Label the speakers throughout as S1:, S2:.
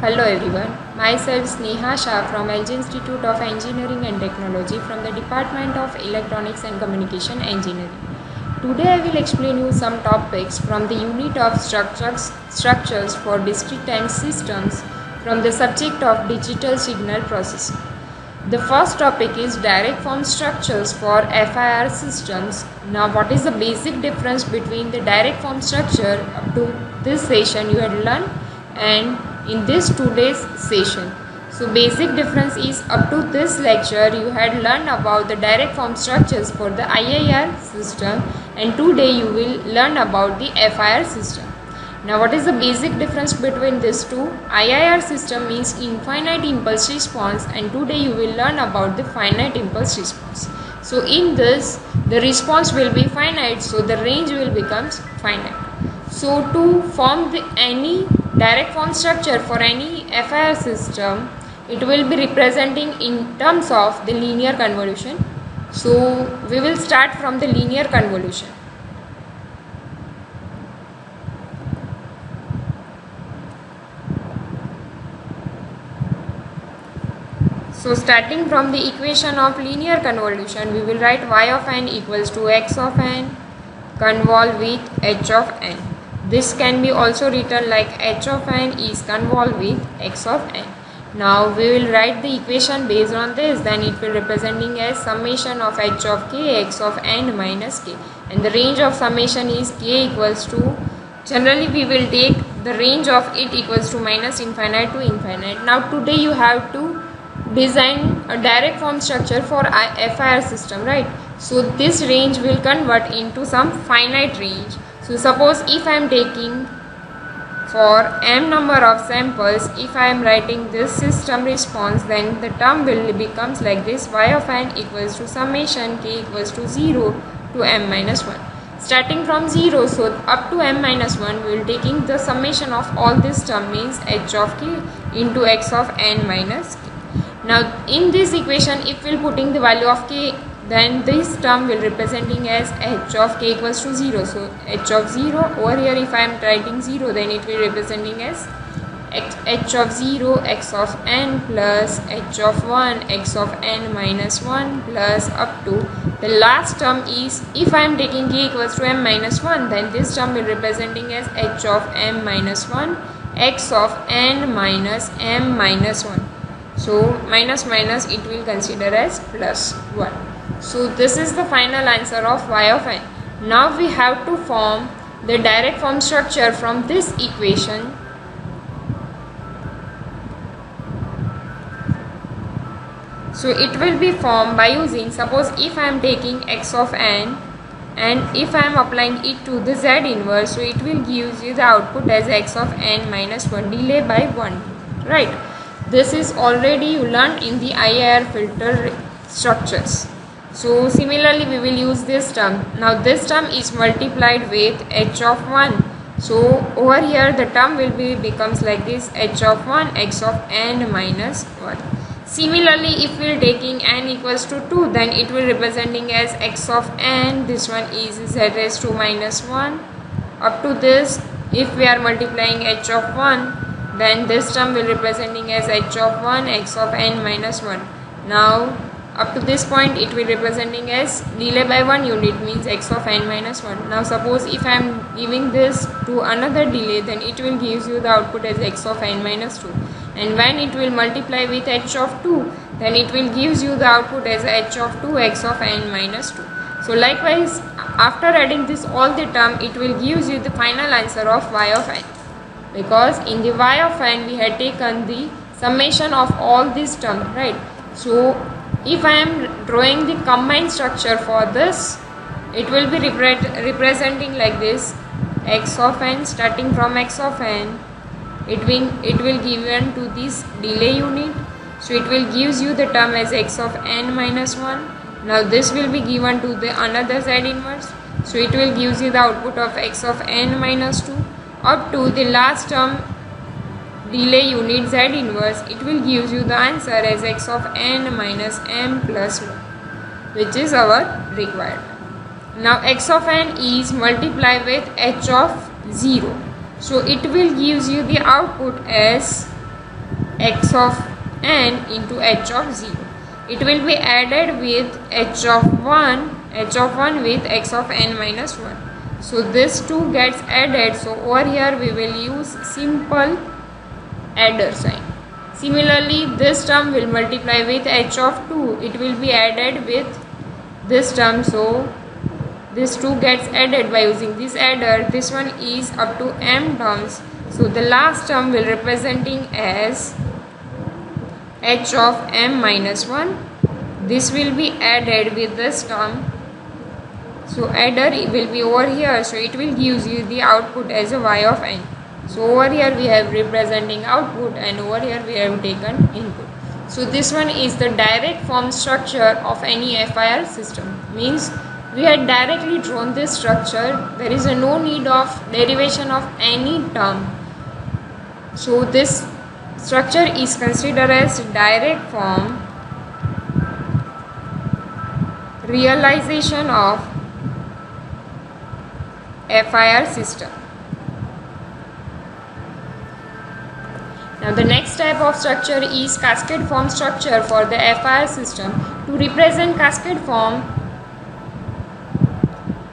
S1: Hello everyone, myself Sneha Shah from LG Institute of Engineering and Technology from the Department of Electronics and Communication Engineering. Today I will explain you some topics from the unit of structures for discrete time systems from the subject of digital signal processing. The first topic is direct form structures for FIR systems. Now what is the basic difference between the direct form structure up to this session you had learned and in this today's session. So basic difference is up to this lecture you had learned about the direct form structures for the IIR system and today you will learn about the FIR system. Now what is the basic difference between these two? IIR system means infinite impulse response and today you will learn about the finite impulse response. So in this the response will be finite, so the range will becomes finite. So to form any direct form structure for any FIR system, it will be representing in terms of the linear convolution. So we will start from the linear convolution. So starting from the equation of linear convolution, we will write y of n equals to x of n convolved with h of n. This can be also written like h of n is convolved with x of n. Now we will write the equation based on this, then it will representing as summation of h of k x of n minus k, and the range of summation is k equals to, generally we will take the range of it equals to minus infinite to infinite. Now today you have to design a direct form structure for FIR system, right? So this range will convert into some finite range. So suppose if I am taking for m number of samples, if I am writing this system response, then the term will becomes like this: y of n equals to summation k equals to 0 to m minus 1. Starting from 0, so up to m minus 1, we will taking the summation of all this term means h of k into x of n minus k. Now in this equation, if we are putting the value of k, then this term will representing as h of k equals to 0. So h of 0 over here, if I am writing 0, then it will representing as h of 0 x of n plus h of 1 x of n minus 1 plus up to the last term is, if I am taking k equals to m minus 1, then this term will representing as h of m minus 1 x of n minus m minus 1. So minus minus it will consider as plus 1. So this is the final answer of y of n. Now we have to form the direct form structure from this equation. So it will be formed by using, suppose if I am taking x of n and if I am applying it to the z inverse, so it will give you the output as x of n minus 1 delay by 1, right? This is already you learned in the IIR filter structures. So similarly we will use this term. Now this term is multiplied with h of 1. So over here the term will be becomes like this: h of 1 x of n minus 1. Similarly if we are taking n equals to 2, then it will representing as x of n, this one is z raised to minus 1. Up to this, if we are multiplying h of 1, then this term will representing as h of 1 x of n minus 1. Now up to this point it will representing as delay by 1 unit means x of n minus 1. Now suppose if I am giving this to another delay, then it will gives you the output as x of n minus 2, and when it will multiply with h of 2, then it will gives you the output as h of 2 x of n minus 2. So likewise after adding this all the term, it will gives you the final answer of y of n, because in the y of n we had taken the summation of all these terms, right? So if I am drawing the combined structure for this, it will be representing like this: x of n, starting from x of n, it will given to this delay unit, so it will gives you the term as x of n minus 1. Now this will be given to the another z inverse, so it will gives you the output of x of n minus 2. Up to the last term delay unit z inverse, it will gives you the answer as x of n minus m plus 1, which is our required. Now x of n is multiplied with h of 0. So it will gives you the output as x of n into h of 0. It will be added with h of 1 with x of n minus 1. So this 2 gets added. So over here we will use simple adder sign. Similarly, this term will multiply with h of 2. It will be added with this term. So this 2 gets added by using this adder. This one is up to m terms. So the last term will representing as h of m minus 1. This will be added with this term. So adder will be over here. So it will gives you the output as a y of n. So over here we have representing output and over here we have taken input. So this one is the direct form structure of any FIR system. Means we had directly drawn this structure. There is no need of derivation of any term. So this structure is considered as direct form realization of FIR system. Now the next type of structure is cascade form structure for the FIR system. To represent cascade form,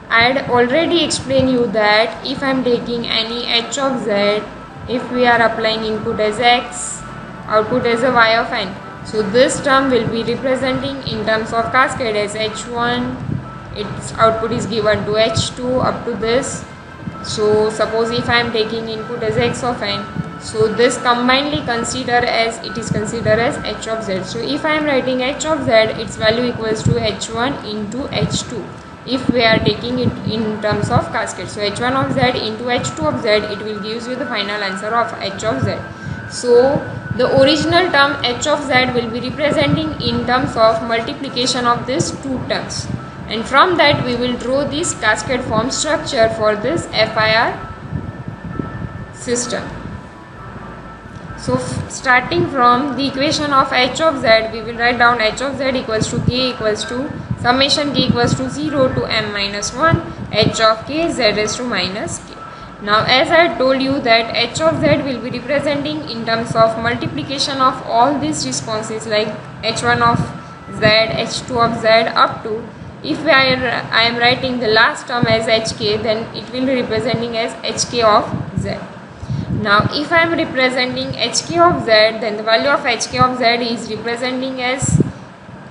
S1: I had already explained you that if I am taking any h of z, if we are applying input as x, output as a y of n. So this term will be representing in terms of cascade as h1, its output is given to h2 up to this. So suppose if I am taking input as x of n, so this combinedly considered as h of z. So if I am writing h of z, its value equals to h1 into h2 if we are taking it in terms of cascade. So h1 of z into h2 of z, it will gives you the final answer of h of z. So the original term h of z will be representing in terms of multiplication of these two terms, and from that we will draw this cascade form structure for this FIR system. So starting from the equation of h of z, we will write down h of z equals to k equals to summation k equals to 0 to m minus 1 h of k z raised to minus k. Now as I told you that h of z will be representing in terms of multiplication of all these responses like h1 of z, h2 of z up to, if I am writing the last term as hk, then it will be representing as hk of z. Now if I am representing hk of z, then the value of hk of z is representing as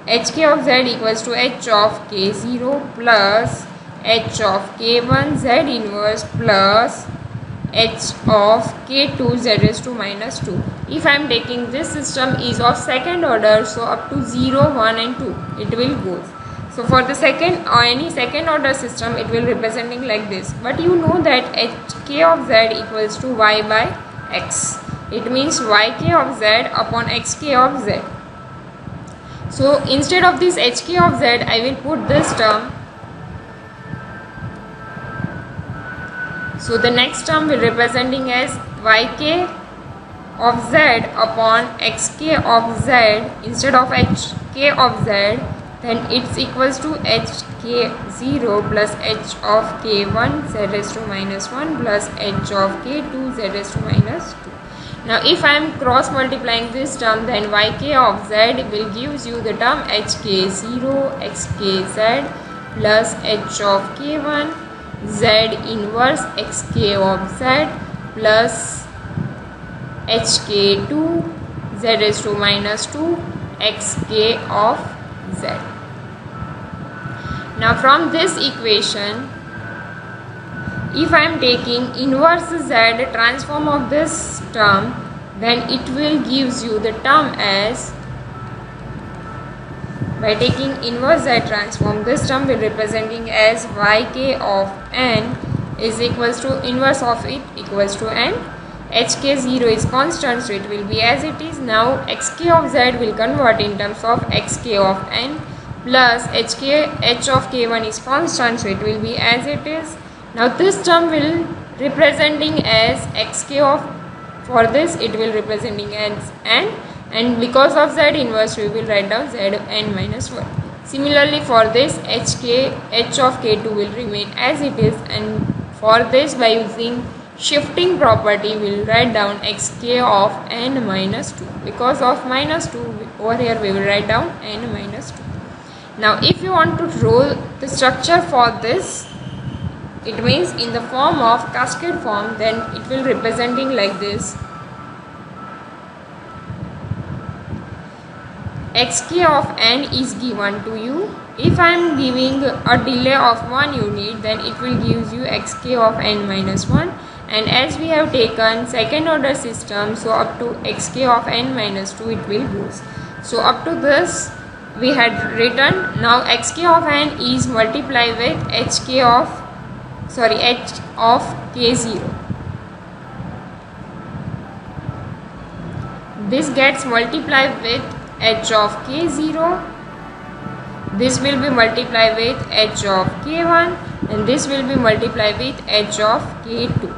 S1: hk of z equals to h of k0 plus h of k1 z inverse plus h of k2 z raised to minus 2. If I am taking this system is of second order, so up to 0, 1 and 2 it will go. So for the second or any second order system, it will representing like this. But you know that hk of z equals to y by x. It means yk of z upon xk of z. So instead of this hk of z, I will put this term. So the next term will representing as yk of z upon xk of z. Instead of hk of z, then it's equals to hk0 plus h of k1 z raised to minus 1 plus h of k2 z raised to minus 2. Now if I am cross multiplying this term, then yk of z will gives you the term hk0 xkz plus h of k1 z inverse xk of z plus hk2 z raised to minus 2 xk of z. Now from this equation, if I am taking inverse z transform of this term, then it will gives you the term as, by taking inverse z transform, this term will representing as yk of n is equals to inverse of it equals to n. hk0 is constant, so it will be as it is. Now xk of z will convert in terms of xk of n plus h of k1 is constant, so it will be as it is. Now this term will representing as xk of, for this it will representing as n, and because of z inverse we will write down z n minus 1. Similarly for this h of k2 will remain as it is, and for this by using shifting property, we'll write down xk of n minus 2. Because of minus 2, over here we will write down n minus 2. Now if you want to draw the structure for this, it means in the form of cascade form, then it will representing like this. xk of n is given to you. If I am giving a delay of 1 unit, then it will give you xk of n minus 1. And as we have taken second order system, so up to xk of n minus 2 it will goes. So up to this we had written. Now xk of n is multiplied with h of k0. This gets multiplied with h of k0. This will be multiplied with h of k1, and this will be multiplied with h of k2.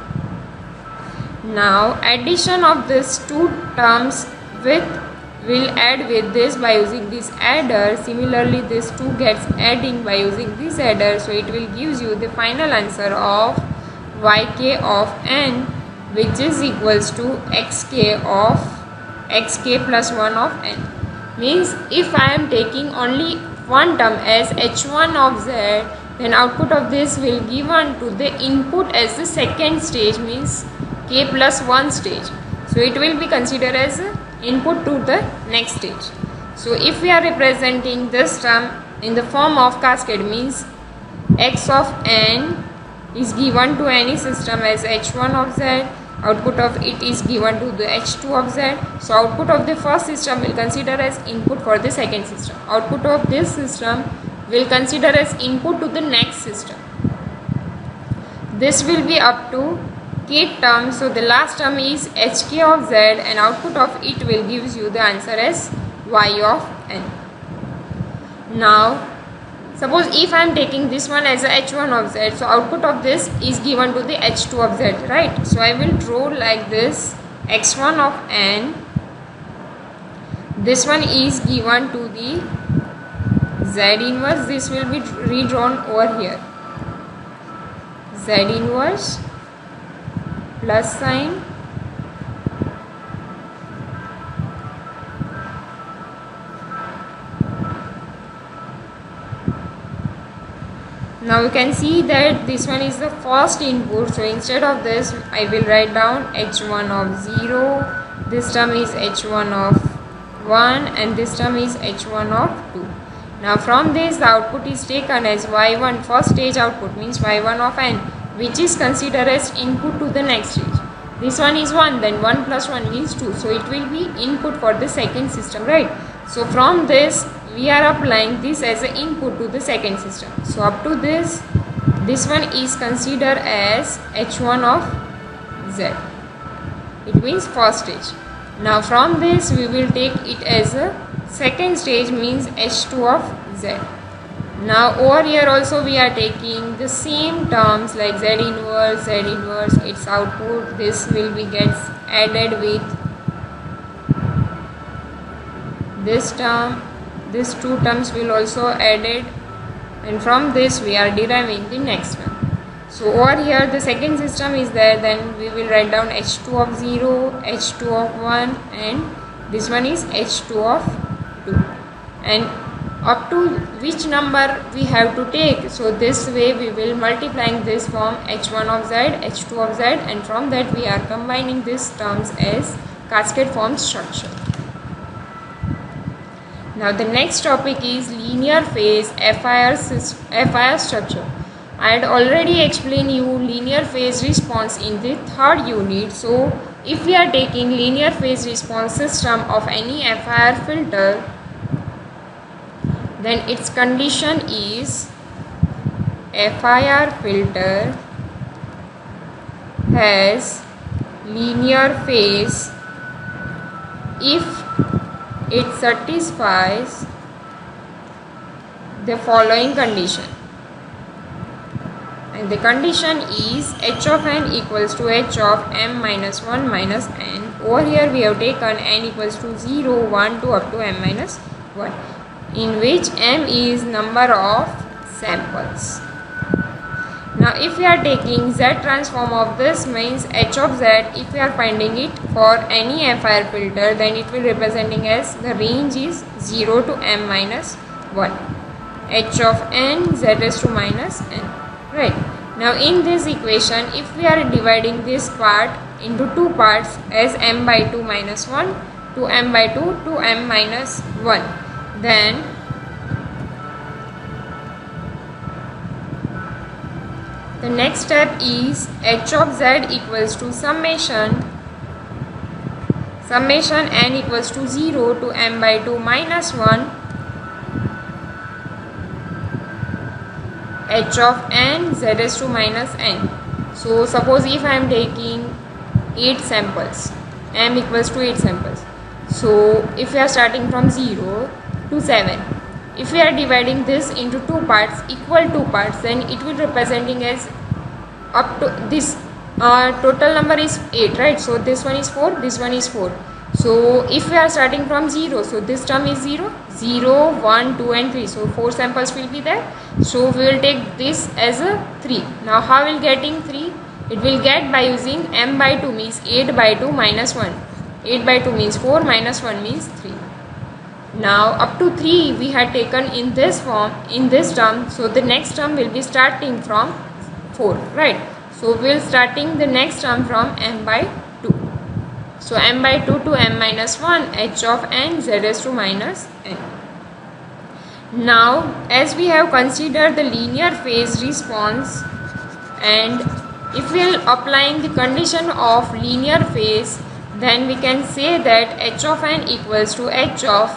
S1: Now addition of these two terms will add with this by using this adder. Similarly, this 2 gets adding by using this adder, so it will gives you the final answer of yk of n, which is equals to xk of xk plus 1 of n. Means if I am taking only one term as h1 of z, then output of this will given to the input as the second stage, means k plus 1 stage. So it will be considered as input to the next stage. So if we are representing this term in the form of cascade, means x of n is given to any system as h1 of z, output of it is given to the h2 of z. So output of the first system will consider as input for the second system. Output of this system will consider as input to the next system. This will be up to k term. So the last term is hk of z, and output of it will gives you the answer as y of n. Now suppose if I am taking this one as a h1 of z, so output of this is given to the h2 of z, right? So I will draw like this x1 of n. This one is given to the z inverse. This will be redrawn over here. Z inverse plus sign now you can see that this one is the first input, so instead of this I will write down h1 of 0, this term is h1 of 1, and this term is h1 of 2. Now from this the output is taken as y1, first stage output, means y1 of n, which is considered as input to the next stage. This one is 1, then 1 plus 1 means 2, so it will be input for the second system, right? So from this we are applying this as an input to the second system. So up to this one is considered as h1 of z, it means first stage. Now from this we will take it as a second stage, means h2 of z. Now over here also we are taking the same terms like z inverse, its output, this will be gets added with this term, these two terms will also added, and from this we are deriving the next one. So over here the second system is there, then we will write down h2 of 0, h2 of 1, and this one is h2 of 2, and up to which number we have to take. So this way we will multiplying this form h1 of z, h2 of z, and from that we are combining these terms as cascade form structure. Now the next topic is linear phase FIR structure. I had already explained you linear phase response in the third unit. So if we are taking linear phase response system of any FIR filter, then its condition is FIR filter has linear phase if it satisfies the following condition, and the condition is h of n equals to h of m minus 1 minus n. Over here we have taken n equals to 0, 1, 2 up to m minus 1, in which m is number of samples. Now if we are taking z transform of this, means h of z, if we are finding it for any FIR filter, then it will representing as the range is 0 to m minus 1, h of n z raised to minus n, right. Now in this equation, if we are dividing this part into two parts as m by 2 minus 1 to m by 2 to m minus 1, then the next step is h of z equals to summation n equals to 0 to m by 2 minus 1 h of n z raised to minus n. So suppose if I am taking 8 samples, m equals to 8 samples. So if we are starting from 0 to 7, if we are dividing this into two parts, equal two parts, then it will representing as up to this total number is 8, right. So this one is 4, this one is 4. So if we are starting from 0, so this term is 0, 0, 1, 2 and 3. So 4 samples will be there. So we will take this as a 3. Now how will getting 3? It will get by using m by 2, means 8 by 2 minus 1. 8 by 2 means 4 minus 1 means 3. Now up to 3 we had taken in this form, in this term. So the next term will be starting from 4, right. So we will starting the next term from m by 2. So m by 2 to m minus 1 h of n z raised to minus n. Now as we have considered the linear phase response, and if we are applying the condition of linear phase, then we can say that h of n equals to h of,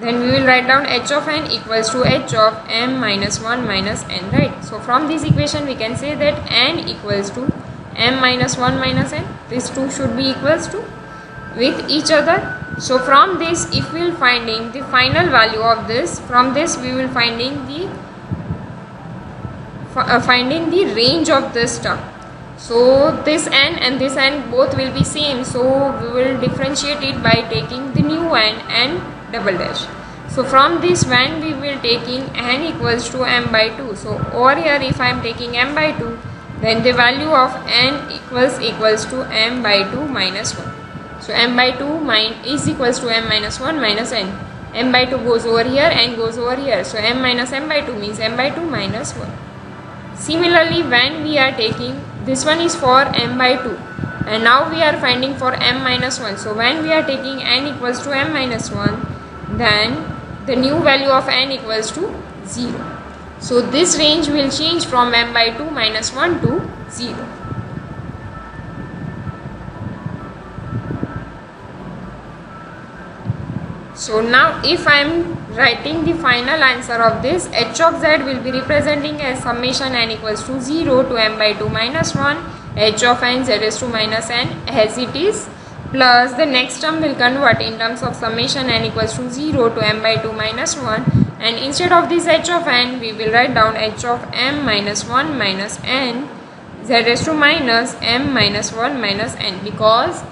S1: then we will write down h of n equals to h of m minus 1 minus n, right. So from this equation we can say that n equals to m minus 1 minus n. These two should be equals to with each other. So from this, if we will finding the final value of this, from this we will finding the range of this term. So this n and this n both will be same, so we will differentiate it by taking the new n double dash. So from this, when we will taking n equals to m by 2, so over here if I am taking m by 2, then the value of n equals to m by 2 minus 1. So m by 2 is equals to m minus 1 minus n. M by 2 goes over here, n goes over here. So m minus m by 2 means m by 2 minus 1. Similarly, when we are taking, this one is for m by 2, and now we are finding for m minus 1. So when we are taking n equals to m minus 1, then the new value of n equals to 0. So this range will change from m by 2 minus 1 to 0. So now if I am writing the final answer of this, h of z will be representing as summation n equals to 0 to m by 2 minus 1, h of n z raised to minus n as it is, plus the next term will convert in terms of summation n equals to 0 to m by 2 minus 1, and instead of this h of n we will write down h of m minus 1 minus n z raised to minus m minus 1 minus n, because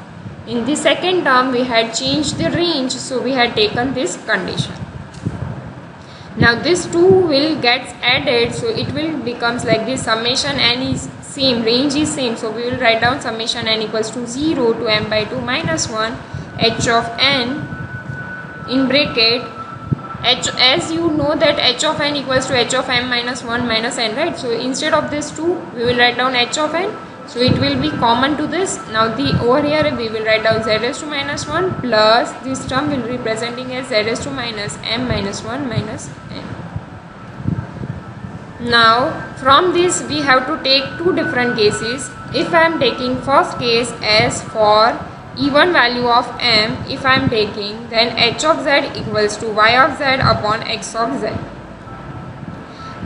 S1: in the second term we had changed the range, so we had taken this condition. Now this 2 will get added, so it will becomes like this, summation n is same, range is same, so we will write down summation n equals to 0 to m by 2 minus 1 h of n in bracket h, as you know that h of n equals to h of m minus 1 minus n, right. So instead of this 2 we will write down h of n, so it will be common to this. Now the over here we will write down z raised to minus 1 plus this term will be representing as z raised to minus m minus 1 minus n. Now from this we have to take two different cases. If I am taking first case as for even value of m, if I am taking, then h of z equals to y of z upon x of z.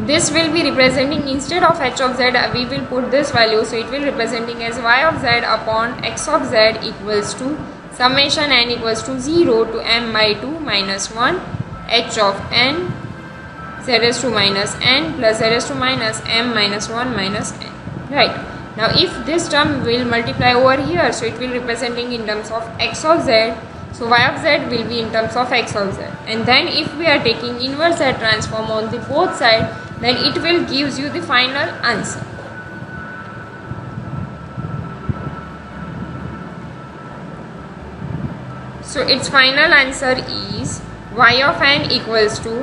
S1: This will be representing, instead of h of z we will put this value, so it will representing as y of z upon x of z equals to summation n equals to 0 to m by 2 minus 1 h of n z raised to minus n plus z raised to minus m minus 1 minus n, right. Now if this term will multiply over here, so it will representing in terms of x of z, so y of z will be in terms of x of z, and then if we are taking inverse z transform on the both side, then it will gives you the final answer. So its final answer is y of n equals to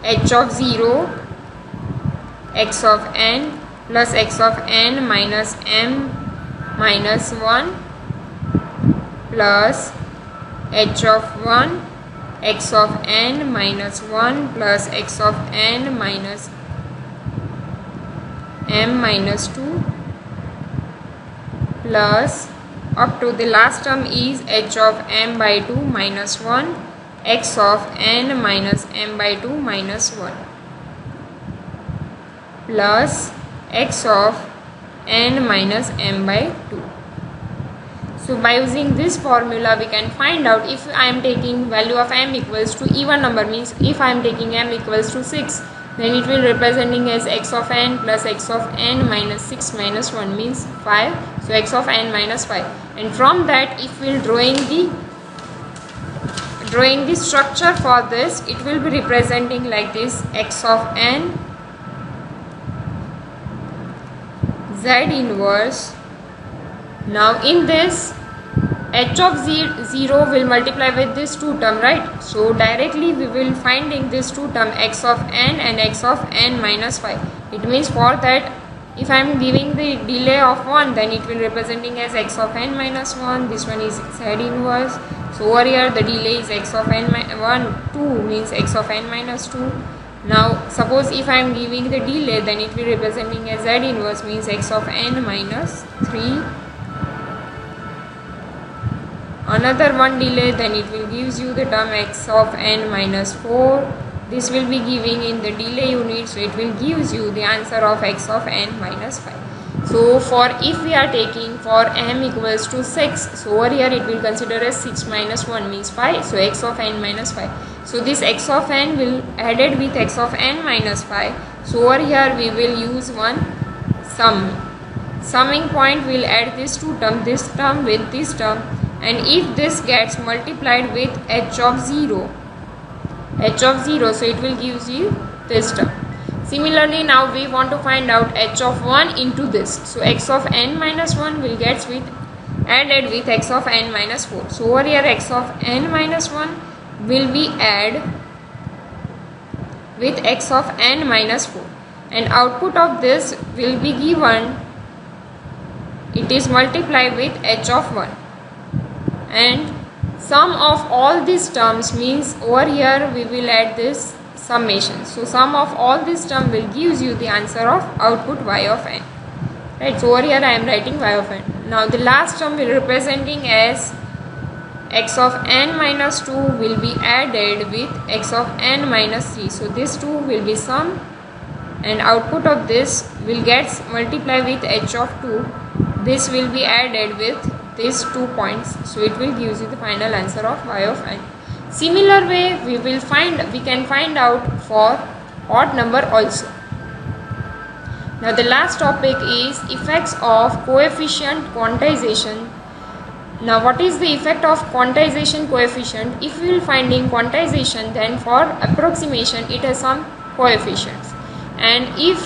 S1: h of 0 x of n plus x of n minus m minus 1 plus h of 1 x of n minus 1 plus x of n minus m minus 2 plus up to the last term is h of m by 2 minus 1 x of n minus m by 2 minus 1 plus x of n minus m by 2. So by using this formula we can find out if I am taking value of m equals to even number, means if I am taking m equals to 6, then it will representing as x of n plus x of n minus 6 minus 1 means 5. So x of n minus 5, and from that if we will drawing the structure for this, it will be representing like this: x of n, z inverse. Now in this h of 0 will multiply with this two term, right? So directly we will finding this two term x of n and x of n minus 5. It means for that if I am giving the delay of 1, then it will representing as x of n minus 1. This one is z inverse. So over here the delay is x of n 2 means x of n minus 2. Now suppose if I am giving the delay, then it will representing as z inverse means x of n minus 3. Another one delay, then it will gives you the term x of n minus 4. This will be giving in the delay unit, so it will gives you the answer of x of n minus 5. So for if we are taking for m equals to 6, so over here it will consider as 6 minus 1 means 5, so x of n minus 5. So this x of n will added with x of n minus 5. So over here we will use one summing point, will add this two term, this term with this term, and if this gets multiplied with h of 0, so it will gives you this term. Similarly, now we want to find out h of 1 into this. So x of n minus 1 will get with added with x of n minus 4. So over here x of n minus 1 will be add with x of n minus 4, and output of this will be given, it is multiplied with h of 1, and sum of all these terms means over here we will add this summation. So sum of all these terms will gives you the answer of output y of n, right? So over here I am writing y of n. Now the last term will representing as x of n minus 2 will be added with x of n minus 3. So this 2 will be sum, and output of this will get multiply with h of 2. This will be added with these 2 points, so it will gives you the final answer of y of n. Similar way we can find out for odd number also. Now the last topic is effects of coefficient quantization. Now what is the effect of quantization coefficient? If we will finding quantization, then for approximation it has some coefficients, and if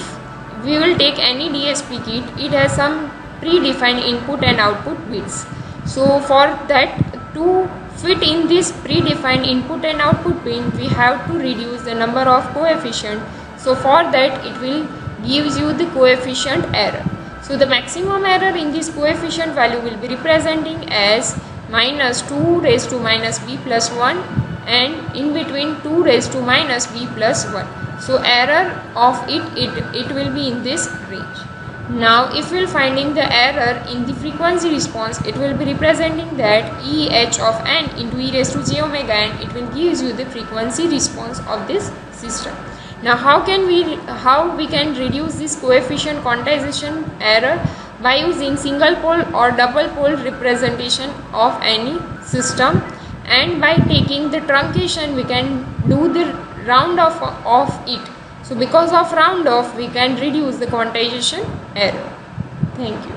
S1: we will take any DSP kit, it has some predefined input and output bits. So for that, to fit in this predefined input and output pin, we have to reduce the number of coefficient. So for that it will gives you the coefficient error. So the maximum error in this coefficient value will be representing as minus 2 raised to minus b plus 1, and in between 2 raised to minus b plus 1. So error of it will be in this range. Now if we are finding the error in the frequency response, it will be representing that EH of n into e raised to j omega n. It will gives you the frequency response of this system. Now how we can reduce this coefficient quantization error? By using single pole or double pole representation of any system, and by taking the truncation we can do the round off of it. So because of round off we can reduce the quantization error. Thank you.